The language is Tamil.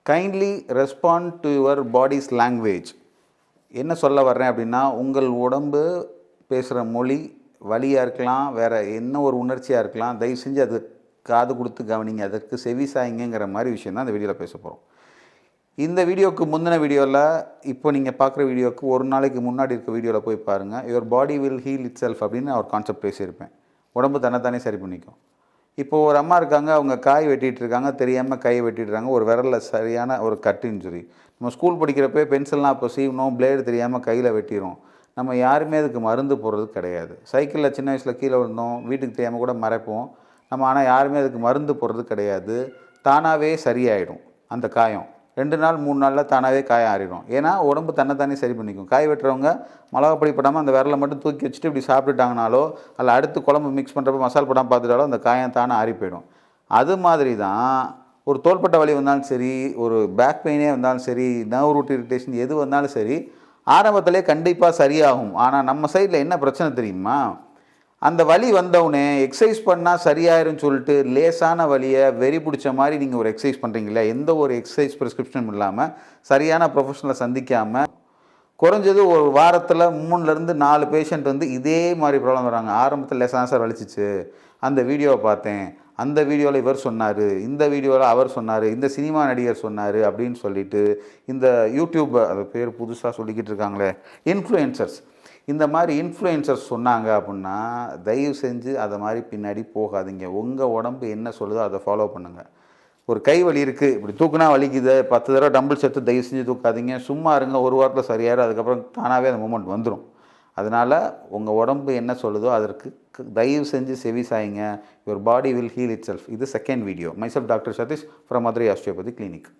Kindly respond to your bodies language. என்ன சொல்ல வர்றேன் அப்படின்னா, உங்கள் உடம்பு பேசுகிற மொழி வலியாக இருக்கலாம், வேறு என்ன ஒரு உணர்ச்சியாக இருக்கலாம், தயவு செஞ்சு அது காது கொடுத்து கவனிங்க, அதற்கு செவி சாய்ங்கிற மாதிரி விஷயம் தான் இந்த வீடியோவில் பேச போகிறோம். இந்த வீடியோவுக்கு முந்தின வீடியோவில், இப்போ நீங்கள் பார்க்குற வீடியோவுக்கு ஒரு நாளைக்கு முன்னாடி இருக்க வீடியோவில் போய் பாருங்கள். Your body will heal it self அப்படின்னு ஒரு கான்செப்ட் பேசியிருப்பேன். உடம்பு தன்னைத்தானே சரி பண்ணிக்கும். இப்போது ஒரு அம்மா இருக்காங்க, அவங்க காய் வெட்டிகிட்டு இருக்காங்க, தெரியாமல் கையை வெட்டிடுறாங்க, ஒரு விரலில் சரியான ஒரு கட் இன்ஜுரி. நம்ம ஸ்கூல் படிக்கிறப்ப பென்சில்லாம் அப்போ சீவணும், பிளேடு தெரியாமல் கையில் வெட்டிடும். நம்ம யாருமே அதுக்கு மருந்து போடுறது கிடையாது. சைக்கிளில் சின்ன வயசில் கீழே விழுந்தோம், வீட்டுக்கு தெரியாமல் கூட மறைப்போம் நம்ம, ஆனால் யாருமே அதுக்கு மருந்து போடுறது கிடையாது. தானாகவே சரியாயிடும் அந்த காயம். 2 நாள் 3 நாளில் தானாகவே காயம் ஆறிடும். ஏன்னா உடம்பு தன்னைத்தானே சரி பண்ணிக்கும். காய் வெட்டுறவங்க மிளகாப்பொடி போடாமல் அந்த விரலை மட்டும் தூக்கி வச்சுட்டு இப்படி சாப்பிட்டுட்டாங்கனாலோ, அல்ல அடுத்து குழம்பு மிக்ஸ் பண்ணுறப்ப மசால் படாமல் பார்த்துட்டாலோ அந்த காயம் தானே ஆறி போயிடும். அது மாதிரி தான் ஒரு தோள்பட்ட வலி வந்தாலும் சரி, ஒரு பேக் பெயினே வந்தாலும் சரி, நர்வ் ரூட் இரிட்டேஷன் எது வந்தாலும் சரி, ஆரம்பத்திலே கண்டிப்பாக சரியாகும். ஆனால் நம்ம சைடில் என்ன பிரச்சனை தெரியுமா? அந்த வலி வந்தவுடனே எக்ஸசைஸ் பண்ணால் சரியாயிருன்னு சொல்லிட்டு லேசான வலியை வெறி பிடிச்ச மாதிரி நீங்கள் ஒரு எக்ஸசைஸ் பண்ணுறீங்களே, எந்த ஒரு எக்ஸசைஸ் ப்ரிஸ்கிரிப்ஷனும் இல்லாமல், சரியான ப்ரொஃபஷனலை சந்திக்காமல், குறைஞ்சது ஒரு வாரத்தில் 3லேருந்து 4 பேஷண்ட் வந்து இதே மாதிரி ப்ராப்ளம் வராங்க. ஆரம்பத்தில் லேசான சார் வலிச்சிச்சு, அந்த வீடியோவை பார்த்தேன், அந்த வீடியோவில் இவர் சொன்னார், இந்த வீடியோவில் அவர் சொன்னார், இந்த சினிமா நடிகர் சொன்னார் அப்படின்னு சொல்லிட்டு, இந்த யூடியூப் அது பேர் புதுசாக சொல்லிக்கிட்டு இருக்காங்களே இன்ஃப்ளூயன்சர்ஸ், இந்த மாதிரி இன்ஃப்ளூயன்சர்ஸ் சொன்னாங்க அப்படின்னா தயவு செஞ்சு அதை மாதிரி பின்னாடி போகாதீங்க. உங்கள் உடம்பு என்ன சொல்லுதோ அதை ஃபாலோ பண்ணுங்கள். ஒரு கை வலி இருக்குது, இப்படி தூக்குனா வலிக்குது, 10 தடவை டம்பிள் சேர்த்து தயவு செஞ்சு தூக்காதீங்க. சும்மா இருங்க, ஒரு வாரத்தில் சரியாயிரும். அதுக்கப்புறம் தானாகவே அந்த மூமெண்ட் வந்துடும். அதனால் உங்கள் உடம்பு என்ன சொல்லுதோ அதற்கு தயவு செஞ்சு செவி சாய்ங்க. Your body will heal itself. இது second video. Myself doctor Satish from Madurai osteopathy clinic.